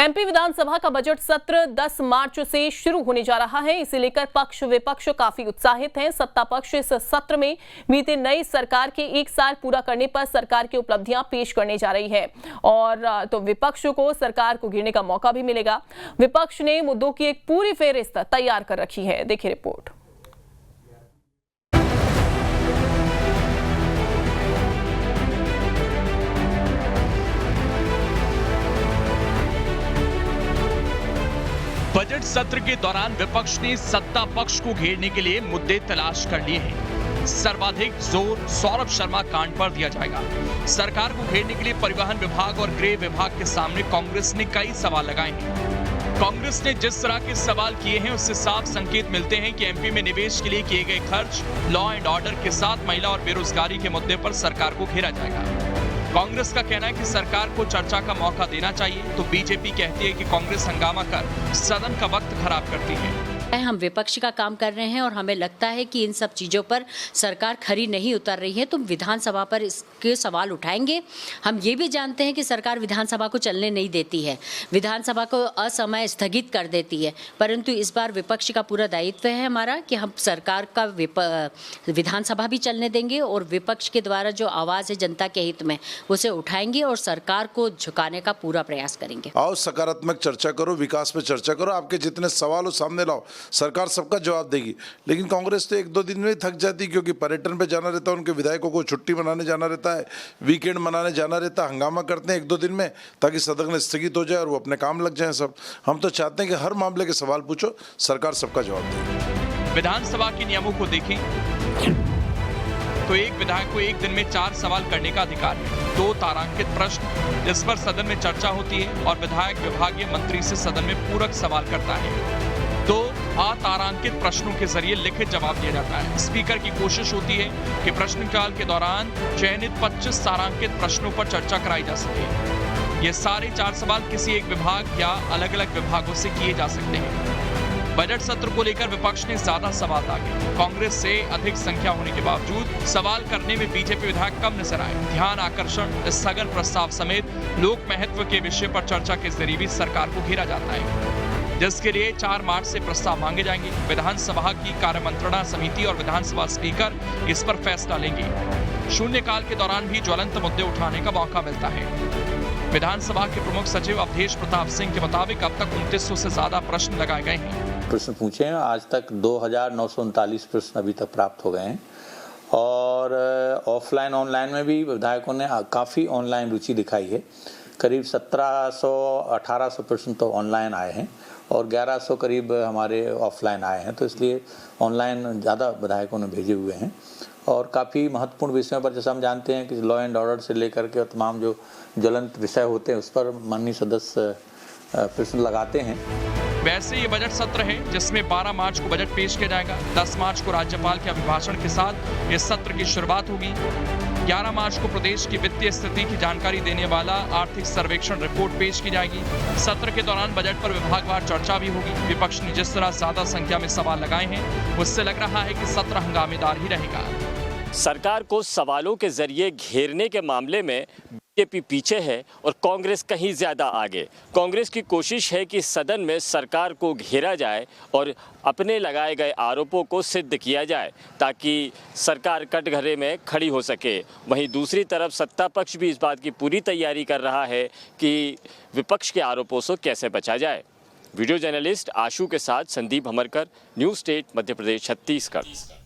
MP विधानसभा का budget सत्र 10 मार्च से शुरू होने जा रहा है। इसे लेकर पक्ष विपक्ष काफी उत्साहित हैं। सत्ता पक्ष इस सत्र में बीते नई सरकार के 1 साल पूरा करने पर सरकार की उपलब्धियां पेश करने जा रही है और तो विपक्ष को सरकार को घेरने का मौका भी मिलेगा। विपक्ष ने मुद्दों की एक पूरी फेहरिस्त तैयार कर रखी है। देखिए रिपोर्ट। बजट सत्र के दौरान विपक्ष ने सत्ता पक्ष को घेरने के लिए मुद्दे तलाश कर लिए हैं। सर्वाधिक जोर सौरभ शर्मा कांड पर दिया जाएगा। सरकार को घेरने के लिए परिवहन विभाग और गृह विभाग के सामने कांग्रेस ने कई सवाल लगाए हैं। कांग्रेस ने जिस तरह के सवाल किए हैं उससे साफ संकेत मिलते हैं कि एमपी में निवेश के लिए किए गए खर्च, लॉ एंड ऑर्डर के साथ महिला और बेरोजगारी के मुद्दे पर सरकार को घेरा जाएगा। कांग्रेस का कहना है कि सरकार को चर्चा का मौका देना चाहिए, तो बीजेपी कहती है कि कांग्रेस हंगामा कर सदन का वक्त खराब करती है। हम विपक्ष का काम कर रहे हैं और हमें लगता है कि इन सब चीज़ों पर सरकार खरी नहीं उतर रही है, तो विधानसभा पर इसके सवाल उठाएंगे। हम ये भी जानते हैं कि सरकार विधानसभा को चलने नहीं देती है, विधानसभा को असमय स्थगित कर देती है, परंतु इस बार विपक्ष का पूरा दायित्व है हमारा कि हम सरकार का विधानसभा भी चलने देंगे और विपक्ष के द्वारा जो आवाज़ है जनता के हित में उसे उठाएंगे और सरकार को झुकाने का पूरा प्रयास करेंगे। आओ सकारात्मक चर्चा करो, विकास पे चर्चा करो, आपके जितने सवाल हो सामने लाओ, सरकार सबका जवाब देगी। लेकिन कांग्रेस तो 1-2 दिन में थक जाती, क्योंकि पर्यटन पे जाना रहता है, उनके विधायकों को छुट्टी मनाने जाना रहता है, वीकेंड मनाने जाना रहता है, हंगामा करते हैं 1-2 दिन में ताकि सदन स्थगित हो जाए और वो अपने काम लग जाए सब। हम तो चाहते हैं कि हर मामले के सवाल पूछो, सरकार सबका जवाब देगी। विधानसभा के नियमों को देखें तो एक विधायक को एक दिन में 4 सवाल करने का अधिकार है। 2 तारांकित प्रश्न जिस पर सदन में चर्चा होती है और विधायक विभागीय मंत्री से सदन में पूरक सवाल करता है। 2 अतारांकित प्रश्नों के जरिए लिखित जवाब दिया जाता है। स्पीकर की कोशिश होती है कि प्रश्नकाल के दौरान चयनित 25 तारांकित प्रश्नों पर चर्चा कराई जा सके। ये सारे 4 सवाल किसी एक विभाग या अलग अलग विभागों से किए जा सकते हैं। बजट सत्र को लेकर विपक्ष ने ज्यादा सवाल दागे। कांग्रेस से अधिक संख्या होने के बावजूद सवाल करने में बीजेपी विधायक कम नजर आए। ध्यान आकर्षण, स्थगन प्रस्ताव समेत लोक महत्व के विषय पर चर्चा के जरिए भी सरकार को घेरा जाता है, जिसके लिए 4 मार्च से प्रस्ताव मांगे जाएंगे। विधानसभा की कार्यमंत्रणा समिति और विधानसभा स्पीकर इस पर फैसला लेंगे। शून्यकाल के दौरान भी ज्वलंत मुद्दे उठाने का मौका मिलता है। विधानसभा के प्रमुख सचिव अवधेश प्रताप सिंह के मुताबिक अब तक 2900 से ज्यादा प्रश्न लगाए गए हैं। प्रश्न पूछे हैं, आज तक 2939 प्रश्न अभी तक प्राप्त हो गए हैं और ऑफलाइन ऑनलाइन में भी विधायकों ने काफ़ी ऑनलाइन रुचि दिखाई है। करीब 1700-1800 प्रश्न तो ऑनलाइन आए हैं और 1100 करीब हमारे ऑफलाइन आए हैं, तो इसलिए ऑनलाइन ज़्यादा विधायकों ने भेजे हुए हैं और काफ़ी महत्वपूर्ण विषयों पर, जैसे हम जानते हैं कि लॉ एंड ऑर्डर से लेकर के तमाम जो ज्वलंत विषय होते हैं उस पर माननीय सदस्य प्रश्न लगाते हैं। वैसे ये बजट सत्र है जिसमें 12 मार्च को बजट पेश किया जाएगा। 10 मार्च को राज्यपाल के अभिभाषण के साथ इस सत्र की शुरुआत होगी। 11 मार्च को प्रदेश की वित्तीय स्थिति की जानकारी देने वाला आर्थिक सर्वेक्षण रिपोर्ट पेश की जाएगी। सत्र के दौरान बजट पर विभागवार चर्चा भी होगी। विपक्ष ने जिस तरह ज्यादा संख्या में सवाल लगाए हैं उससे लग रहा है कि सत्र हंगामेदार ही रहेगा। सरकार को सवालों के जरिए घेरने के मामले में बीजेपी पीछे है और कांग्रेस कहीं ज़्यादा आगे। कांग्रेस की कोशिश है कि सदन में सरकार को घेरा जाए और अपने लगाए गए आरोपों को सिद्ध किया जाए ताकि सरकार कटघरे में खड़ी हो सके। वहीं दूसरी तरफ सत्ता पक्ष भी इस बात की पूरी तैयारी कर रहा है कि विपक्ष के आरोपों से कैसे बचा जाए। वीडियो जर्नलिस्ट आशु के साथ संदीप हमरकर, न्यूज़ स्टेट मध्य प्रदेश, छत्तीसगढ़।